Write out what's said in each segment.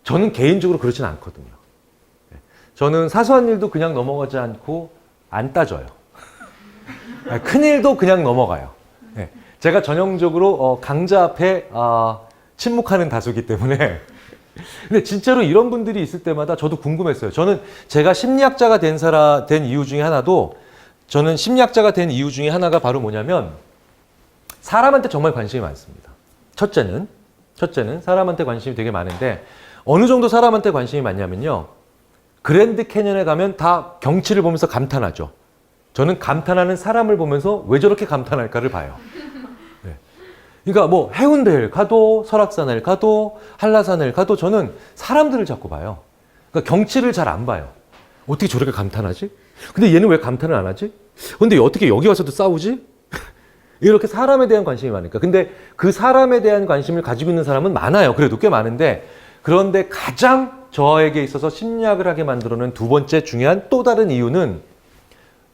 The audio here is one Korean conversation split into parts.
저는 개인적으로 그렇진 않거든요. 저는 사소한 일도 그냥 넘어가지 않고 안 따져요. 큰 일도 그냥 넘어가요. 제가 전형적으로 강자 앞에 침묵하는 다수기 때문에 근데 진짜로 이런 분들이 있을 때마다 저도 궁금했어요. 저는 제가 심리학자가 된 이유 중에 하나도 저는 심리학자가 된 이유 중에 하나가 바로 뭐냐면 사람한테 정말 관심이 많습니다. 첫째는 사람한테 관심이 되게 많은데 어느 정도 사람한테 관심이 많냐면요. 그랜드 캐년에 가면 다 경치를 보면서 감탄하죠. 저는 감탄하는 사람을 보면서 왜 저렇게 감탄할까를 봐요. 그러니까 뭐 해운대를 가도 설악산을 가도 한라산을 가도 저는 사람들을 자꾸 봐요. 그러니까 경치를 잘 안 봐요. 어떻게 저렇게 감탄하지? 근데 얘는 왜 감탄을 안 하지? 근데 어떻게 여기 와서도 싸우지? 이렇게 사람에 대한 관심이 많으니까. 근데 그 사람에 대한 관심을 가지고 있는 사람은 많아요. 그래도 꽤 많은데 그런데 가장 저에게 있어서 심리학을 하게 만들어낸 두 번째 중요한 또 다른 이유는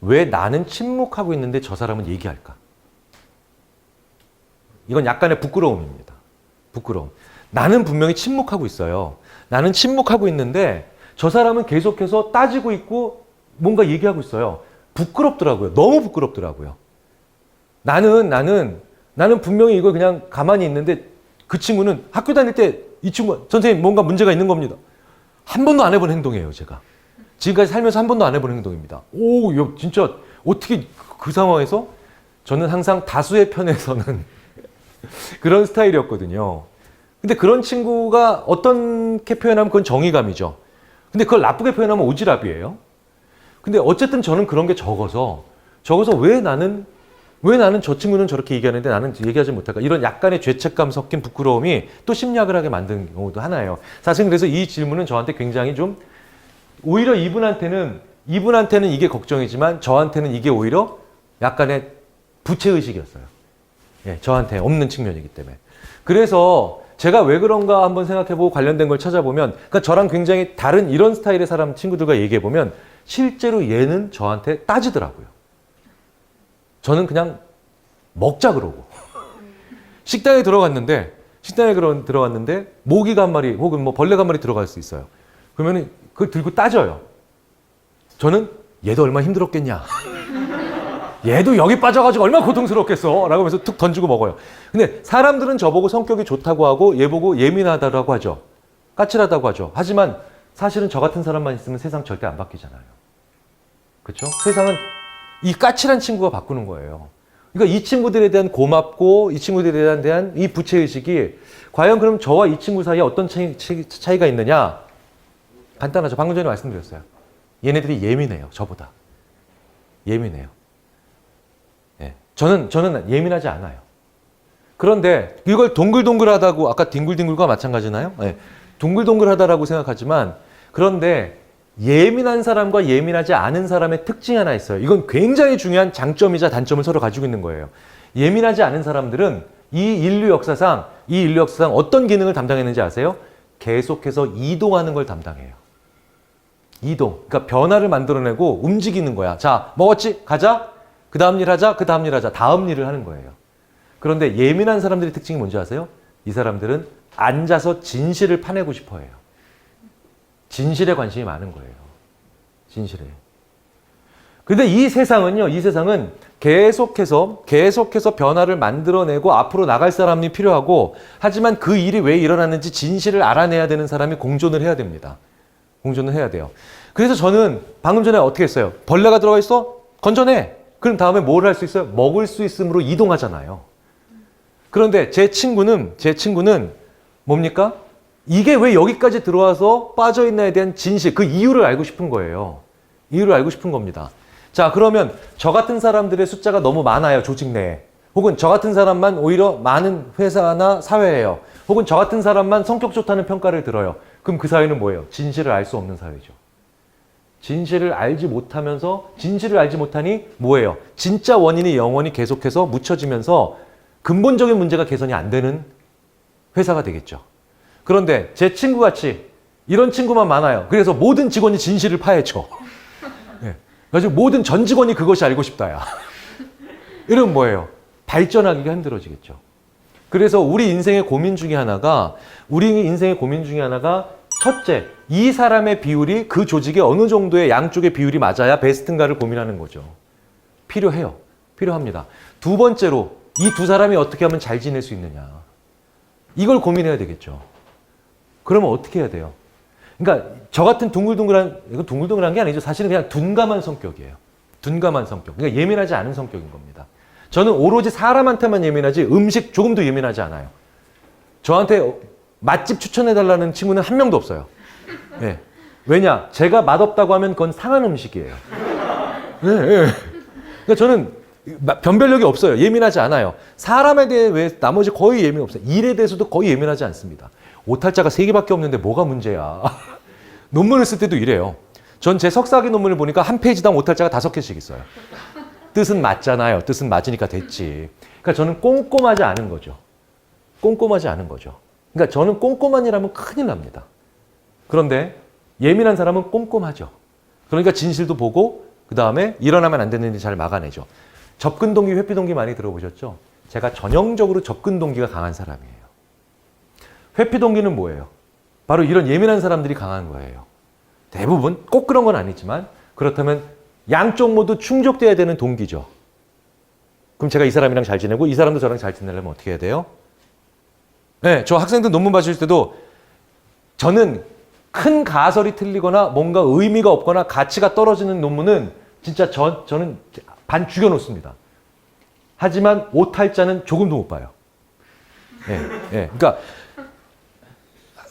왜 나는 침묵하고 있는데 저 사람은 얘기할까? 이건 약간의 부끄러움입니다. 부끄러움. 나는 분명히 침묵하고 있어요. 나는 침묵하고 있는데 저 사람은 계속해서 따지고 있고 뭔가 얘기하고 있어요. 부끄럽더라고요. 너무 부끄럽더라고요. 나는 분명히 이걸 그냥 가만히 있는데 그 친구는 학교 다닐 때 이 친구 선생님 뭔가 문제가 있는 겁니다. 한 번도 안 해본 행동이에요. 제가. 지금까지 살면서 한 번도 안 해본 행동입니다. 오, 진짜 어떻게 그 상황에서 저는 항상 다수의 편에 서는 그런 스타일이었거든요. 근데 그런 친구가 어떻게 표현하면 그건 정의감이죠. 근데 그걸 나쁘게 표현하면 오지랖이에요. 근데 어쨌든 저는 그런 게 적어서 왜 나는 저 친구는 저렇게 얘기하는데 나는 얘기하지 못할까? 이런 약간의 죄책감 섞인 부끄러움이 또 심리학을 하게 만든 경우도 하나예요. 사실 그래서 이 질문은 저한테 굉장히 좀 오히려 이분한테는 이게 걱정이지만 저한테는 이게 오히려 약간의 부채의식이었어요. 예, 저한테 없는 측면이기 때문에. 그래서 제가 왜 그런가 한번 생각해보고 관련된 걸 찾아보면 그러니까 저랑 굉장히 다른 이런 스타일의 사람 친구들과 얘기해보면 실제로 얘는 저한테 따지더라고요. 저는 그냥 먹자 그러고 식당에 들어갔는데 모기가 한 마리 혹은 뭐 벌레가 한 마리 들어갈 수 있어요. 그러면 그걸 들고 따져요. 저는 얘도 얼마나 힘들었겠냐. 얘도 여기 빠져가지고 얼마나 고통스럽겠어 라고 하면서 툭 던지고 먹어요. 근데 사람들은 저보고 성격이 좋다고 하고 얘 보고 예민하다고 하죠. 까칠하다고 하죠. 하지만 사실은 저 같은 사람만 있으면 세상 절대 안 바뀌잖아요. 그렇죠? 세상은 이 까칠한 친구가 바꾸는 거예요. 그러니까 이 친구들에 대한 고맙고 이 친구들에 대한 이 부채의식이 과연 그럼 저와 이 친구 사이에 어떤 차이가 있느냐? 간단하죠. 방금 전에 말씀드렸어요. 얘네들이 예민해요. 저보다. 예민해요. 예. 저는 예민하지 않아요. 그런데 이걸 동글동글하다고 아까 뒹굴뒹굴과 마찬가지나요? 예. 동글동글하다라고 생각하지만 그런데 예민한 사람과 예민하지 않은 사람의 특징이 하나 있어요. 이건 굉장히 중요한 장점이자 단점을 서로 가지고 있는 거예요. 예민하지 않은 사람들은 이 인류 역사상 어떤 기능을 담당했는지 아세요? 계속해서 이동하는 걸 담당해요. 이동. 그러니까 변화를 만들어내고 움직이는 거야. 자, 먹었지? 가자. 그 다음 일 하자. 그 다음 일 하자. 다음 일을 하는 거예요. 그런데 예민한 사람들의 특징이 뭔지 아세요? 이 사람들은 앉아서 진실을 파내고 싶어 해요. 진실에 관심이 많은 거예요. 진실에. 근데 이 세상은 계속해서 변화를 만들어내고 앞으로 나갈 사람이 필요하고 하지만 그 일이 왜 일어났는지 진실을 알아내야 되는 사람이 공존을 해야 됩니다. 공존을 해야 돼요. 그래서 저는 방금 전에 어떻게 했어요? 벌레가 들어가 있어? 건져내. 그럼 다음에 뭘 할 수 있어요? 먹을 수 있음으로 이동하잖아요. 그런데 제 친구는 뭡니까? 이게 왜 여기까지 들어와서 빠져있나에 대한 진실, 그 이유를 알고 싶은 거예요. 이유를 알고 싶은 겁니다. 자, 그러면 저 같은 사람들의 숫자가 너무 많아요, 조직 내에. 혹은 저 같은 사람만 오히려 많은 회사나 사회예요. 혹은 저 같은 사람만 성격 좋다는 평가를 들어요. 그럼 그 사회는 뭐예요? 진실을 알 수 없는 사회죠. 진실을 알지 못하니 뭐예요? 진짜 원인이 영원히 계속해서 묻혀지면서 근본적인 문제가 개선이 안 되는 회사가 되겠죠. 그런데 제 친구같이 이런 친구만 많아요. 그래서 모든 직원이 진실을 파헤쳐. 네. 그래서 모든 전 직원이 그것이 알고 싶다야. 이러면 뭐예요? 발전하기가 힘들어지겠죠. 그래서 우리 인생의 고민 중에 하나가 첫째, 이 사람의 비율이 그 조직의 어느 정도의 양쪽의 비율이 맞아야 베스트인가를 고민하는 거죠. 필요해요. 필요합니다. 두 번째로, 이 두 사람이 어떻게 하면 잘 지낼 수 있느냐. 이걸 고민해야 되겠죠. 그러면 어떻게 해야 돼요? 그러니까 저 같은 이거 둥글둥글한 게 아니죠. 사실은 그냥 둔감한 성격이에요. 둔감한 성격. 그러니까 예민하지 않은 성격인 겁니다. 저는 오로지 사람한테만 예민하지 음식 조금도 예민하지 않아요. 저한테 맛집 추천해달라는 친구는 한 명도 없어요. 네. 왜냐? 제가 맛없다고 하면 그건 상한 음식이에요. 네, 네. 그러니까 저는 변별력이 없어요. 예민하지 않아요. 사람에 대해 왜 나머지 거의 예민 없어요. 일에 대해서도 거의 예민하지 않습니다. 오탈자가 3개밖에 없는데 뭐가 문제야. 논문을 쓸 때도 이래요. 전 제 석사학위 논문을 보니까 한 페이지당 오탈자가 5개씩 있어요. 뜻은 맞잖아요. 뜻은 맞으니까 됐지. 그러니까 저는 꼼꼼하지 않은 거죠. 꼼꼼하지 않은 거죠. 그러니까 저는 꼼꼼한 일 하면 큰일 납니다. 그런데 예민한 사람은 꼼꼼하죠. 그러니까 진실도 보고 그 다음에 일어나면 안 되는 일 잘 막아내죠. 접근 동기, 회피 동기 많이 들어보셨죠? 제가 전형적으로 접근 동기가 강한 사람이에요. 회피 동기는 뭐예요? 바로 이런 예민한 사람들이 강한 거예요. 대부분 꼭 그런 건 아니지만 그렇다면 양쪽 모두 충족돼야 되는 동기죠. 그럼 제가 이 사람이랑 잘 지내고 이 사람도 저랑 잘 지내려면 어떻게 해야 돼요? 네, 저 학생들 논문 봐주실 때도 저는 큰 가설이 틀리거나 뭔가 의미가 없거나 가치가 떨어지는 논문은 진짜 저는 반 죽여놓습니다. 하지만 오탈자는 조금도 못 봐요. 예, 예. 그러니까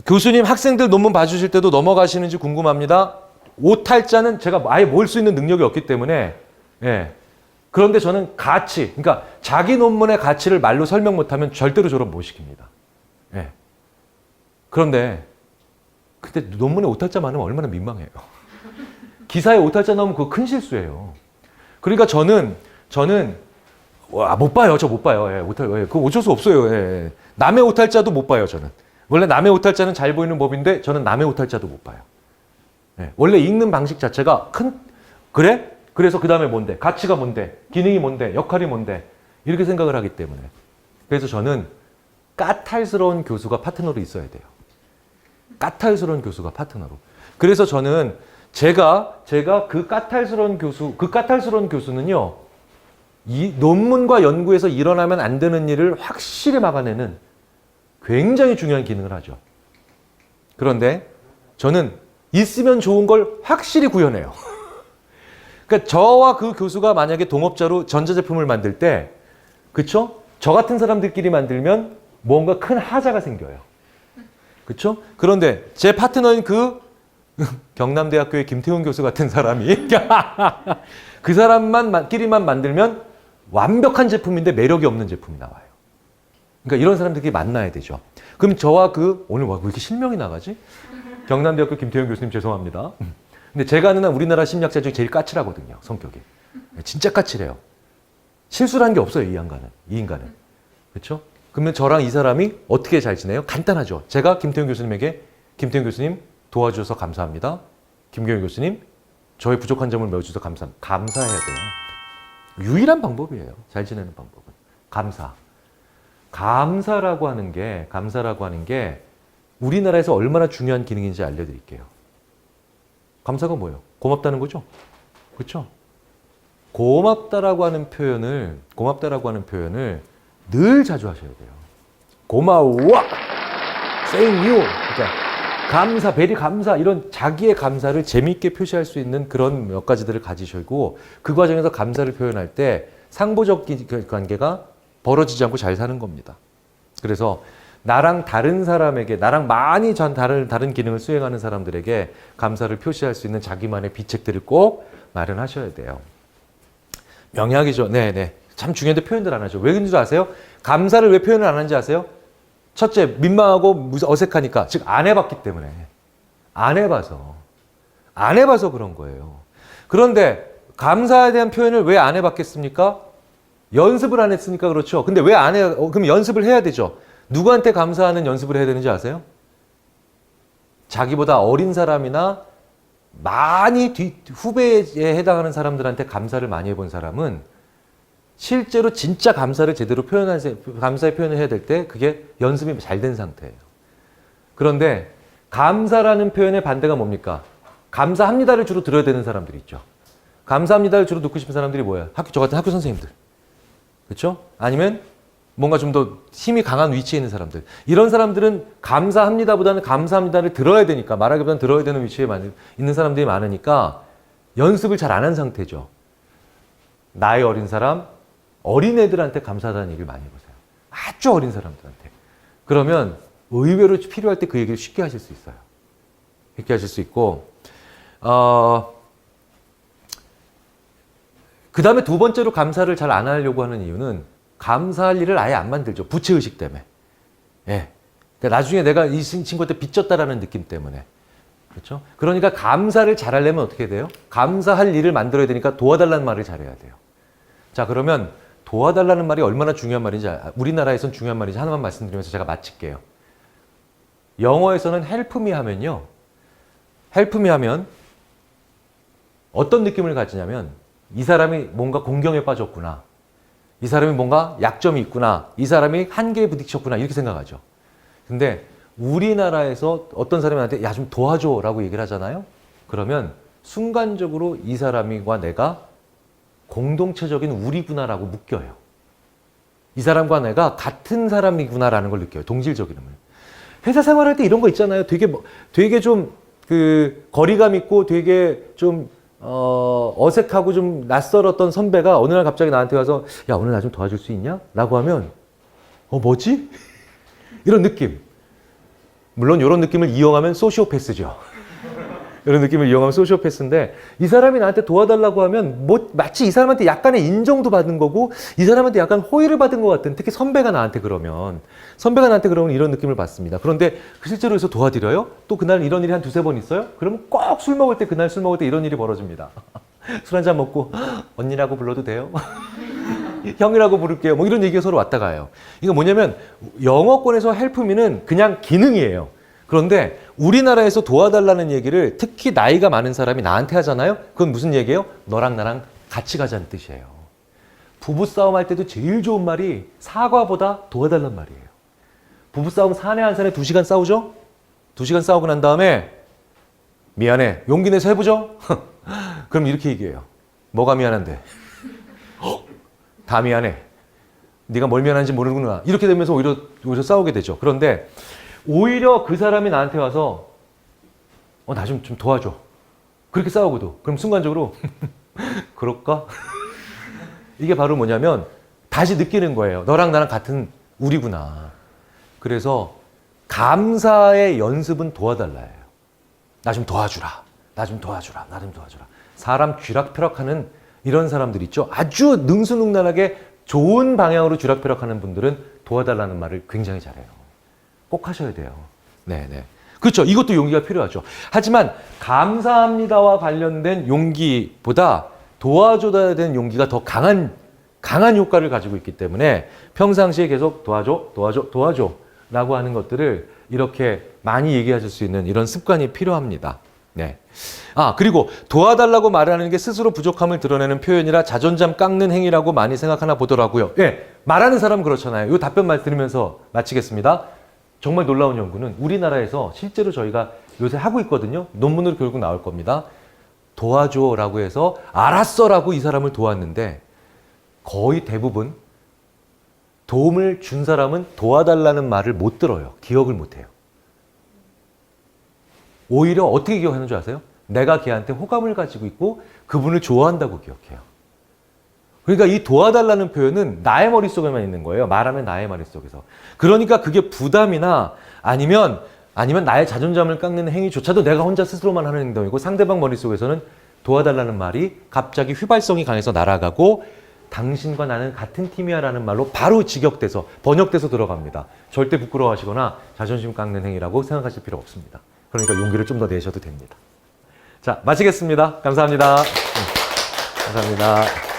교수님 학생들 논문 봐주실 때도 넘어가시는지 궁금합니다. 오탈자는 제가 아예 볼 수 있는 능력이 없기 때문에 예. 그런데 저는 가치, 그러니까 자기 논문의 가치를 말로 설명 못하면 절대로 졸업 못 시킵니다. 예. 그런데 그때 논문에 오탈자 많으면 얼마나 민망해요. 기사에 오탈자 나오면 그거 큰 실수예요. 그러니까 저는 못 봐요. 저 못 봐요. 예, 그거 어쩔 수 없어요. 예. 남의 오탈자도 못 봐요. 저는. 원래 남의 오탈자는 잘 보이는 법인데 저는 남의 오탈자도 못 봐요. 예. 원래 읽는 방식 자체가 그래? 그래서 그 다음에 뭔데? 가치가 뭔데? 기능이 뭔데? 역할이 뭔데? 이렇게 생각을 하기 때문에. 그래서 저는 까탈스러운 교수가 파트너로 있어야 돼요. 까탈스러운 교수가 파트너로. 그래서 저는 제가 그 까탈스러운 교수는요, 이 논문과 연구에서 일어나면 안 되는 일을 확실히 막아내는 굉장히 중요한 기능을 하죠. 그런데 저는 있으면 좋은 걸 확실히 구현해요. 그러니까 저와 그 교수가 만약에 동업자로 전자제품을 만들 때, 그쵸? 저 같은 사람들끼리 만들면 뭔가 큰 하자가 생겨요. 그쵸? 그런데 제 파트너인 그 경남대학교의 김태훈 교수 같은 사람이 그 사람끼리만 만들면 완벽한 제품인데 매력이 없는 제품이 나와요. 그러니까 이런 사람들끼리 만나야 되죠. 그럼 저와 오늘 왜 이렇게 실명이 나가지? 경남대학교 김태훈 교수님 죄송합니다. 근데 제가 아는 한 우리나라 심리학자 중에 제일 까칠하거든요. 성격이. 진짜 까칠해요. 실수라는 게 없어요. 이 인간은. 그렇죠? 그러면 저랑 이 사람이 어떻게 잘 지내요? 간단하죠. 제가 김태훈 교수님 도와주셔서 감사합니다. 김경일 교수님 저의 부족한 점을 메워주셔서 감사합니다. 감사해야 돼요. 유일한 방법이에요. 잘 지내는 방법은. 감사라고 하는 게 우리나라에서 얼마나 중요한 기능인지 알려드릴게요. 감사가 뭐예요? 고맙다는 거죠? 그렇죠? 고맙다라고 하는 표현을 늘 자주 하셔야 돼요. 고마워! Thank you! 그러니까 베리 감사, 이런 자기의 감사를 재미있게 표시할 수 있는 그런 몇 가지들을 가지시고 그 과정에서 감사를 표현할 때 상보적 관계가 벌어지지 않고 잘 사는 겁니다. 그래서 나랑 다른 사람에게, 나랑 많이 다른 기능을 수행하는 사람들에게 감사를 표시할 수 있는 자기만의 비책들을 꼭 마련하셔야 돼요. 명약이죠. 네네. 참 중요한데 표현들 안 하죠. 왜 그런지 아세요? 감사를 왜 표현을 안 하는지 아세요? 첫째, 민망하고 어색하니까. 즉, 안 해봤기 때문에. 안 해봐서 그런 거예요. 그런데 감사에 대한 표현을 왜 안 해봤겠습니까? 연습을 안 했으니까 그렇죠. 근데 왜 안 해요? 그럼 연습을 해야 되죠. 누구한테 감사하는 연습을 해야 되는지 아세요? 자기보다 어린 사람이나 많이 후배에 해당하는 사람들한테 감사를 많이 해본 사람은 실제로 진짜 감사를 제대로 감사의 표현을 해야 될 때 그게 연습이 잘 된 상태예요. 그런데 감사라는 표현의 반대가 뭡니까? 감사합니다를 주로 들어야 되는 사람들이 있죠. 감사합니다를 주로 듣고 싶은 사람들이 뭐야? 저 같은 학교 선생님들. 그렇죠? 아니면 뭔가 좀 더 힘이 강한 위치에 있는 사람들. 이런 사람들은 감사합니다보다는 감사합니다를 들어야 되니까, 말하기보다는 들어야 되는 위치에 있는 사람들이 많으니까 연습을 잘 안 한 상태죠. 나이 어린 사람, 어린애들한테 감사하다는 얘기를 많이 해보세요. 아주 어린 사람들한테. 그러면 의외로 필요할 때 그 얘기를 쉽게 하실 수 있어요. 쉽게 하실 수 있고, 그 다음에 두 번째로 감사를 잘 안 하려고 하는 이유는 감사할 일을 아예 안 만들죠. 부채의식 때문에. 예. 그러니까 나중에 내가 이 친구한테 빚졌다라는 느낌 때문에. 그렇죠? 그러니까 감사를 잘 하려면 어떻게 돼요? 감사할 일을 만들어야 되니까 도와달라는 말을 잘해야 돼요. 자, 그러면 도와달라는 말이 얼마나 중요한 말인지, 우리나라에선 중요한 말인지 하나만 말씀드리면서 제가 마칠게요. 영어에서는 help me 하면요. help me 하면 어떤 느낌을 가지냐면 이 사람이 뭔가 공경에 빠졌구나. 이 사람이 뭔가 약점이 있구나. 이 사람이 한계에 부딪혔구나. 이렇게 생각하죠. 근데 우리나라에서 어떤 사람이 나한테 야, 좀 도와줘 라고 얘기를 하잖아요. 그러면 순간적으로 이 사람과 내가 공동체적인 우리구나라고 묶여요. 이 사람과 내가 같은 사람이구나라는 걸 느껴요. 동질적 이름을. 회사 생활할 때 이런 거 있잖아요. 되게 좀 거리감 있고 되게 좀 어색하고 좀 낯설었던 선배가 어느 날 갑자기 나한테 와서 야, 오늘 나 좀 도와줄 수 있냐? 라고 하면 뭐지? 이런 느낌. 물론 이런 느낌을 이용하면 소시오패스죠. 이런 느낌을 이용하면 소시오패스인데 이 사람이 나한테 도와달라고 하면 마치 이 사람한테 약간의 인정도 받은 거고 이 사람한테 약간 호의를 받은 것 같은, 특히 선배가 나한테 그러면 이런 느낌을 받습니다. 그런데 실제로 해서 도와드려요? 또 그날 이런 일이 한 두세 번 있어요? 그러면 꼭 그날 술 먹을 때 이런 일이 벌어집니다. 술 한잔 먹고 언니라고 불러도 돼요? 형이라고 부를게요. 뭐 이런 얘기가 서로 왔다 가요. 이거 뭐냐면 영어권에서 help me는 그냥 기능이에요. 그런데 우리나라에서 도와달라는 얘기를 특히 나이가 많은 사람이 나한테 하잖아요. 그건 무슨 얘기예요? 너랑 나랑 같이 가자는 뜻이에요. 부부싸움 할 때도 제일 좋은 말이 사과보다 도와달란 말이에요. 부부싸움 사내 한 산에 2시간 싸우죠? 2시간 싸우고 난 다음에 미안해. 용기 내서 해보죠? 그럼 이렇게 얘기해요. 뭐가 미안한데? 다 미안해. 네가 뭘 미안한지 모르는구나. 이렇게 되면서 오히려 싸우게 되죠. 그런데 오히려 그 사람이 나한테 와서 나 좀 도와줘. 그렇게 싸우고도. 그럼 순간적으로 그럴까? 이게 바로 뭐냐면 다시 느끼는 거예요. 너랑 나랑 같은 우리구나. 그래서 감사의 연습은 도와달라예요. 나 좀 도와주라. 나 좀 도와주라. 나 좀 도와주라. 사람 쥐락펴락하는 이런 사람들 있죠. 아주 능수능란하게 좋은 방향으로 쥐락펴락하는 분들은 도와달라는 말을 굉장히 잘해요. 꼭 하셔야 돼요. 네네. 그렇죠. 이것도 용기가 필요하죠. 하지만 감사합니다와 관련된 용기보다 도와줘야 되는 용기가 더 강한 효과를 가지고 있기 때문에 평상시에 계속 도와줘 라고 하는 것들을 이렇게 많이 얘기하실 수 있는 이런 습관이 필요합니다. 네. 그리고 도와달라고 말하는 게 스스로 부족함을 드러내는 표현이라 자존감 깎는 행위라고 많이 생각하나 보더라고요. 예, 말하는 사람은 그렇잖아요. 이 답변 말씀드리면서 마치겠습니다. 정말 놀라운 연구는 우리나라에서 실제로 저희가 요새 하고 있거든요. 논문으로 결국 나올 겁니다. 도와줘라고 해서 알았어라고 이 사람을 도왔는데 거의 대부분 도움을 준 사람은 도와달라는 말을 못 들어요. 기억을 못 해요. 오히려 어떻게 기억하는 줄 아세요? 내가 걔한테 호감을 가지고 있고 그분을 좋아한다고 기억해요. 그러니까 이 도와달라는 표현은 나의 머릿속에만 있는 거예요. 말하면 나의 머릿속에서. 그러니까 그게 부담이나 아니면 나의 자존감을 깎는 행위조차도 내가 혼자 스스로만 하는 행동이고 상대방 머릿속에서는 도와달라는 말이 갑자기 휘발성이 강해서 날아가고 당신과 나는 같은 팀이야 라는 말로 바로 직역돼서 번역돼서 들어갑니다. 절대 부끄러워하시거나 자존심 깎는 행위라고 생각하실 필요 없습니다. 그러니까 용기를 좀 더 내셔도 됩니다. 자, 마치겠습니다. 감사합니다. 감사합니다.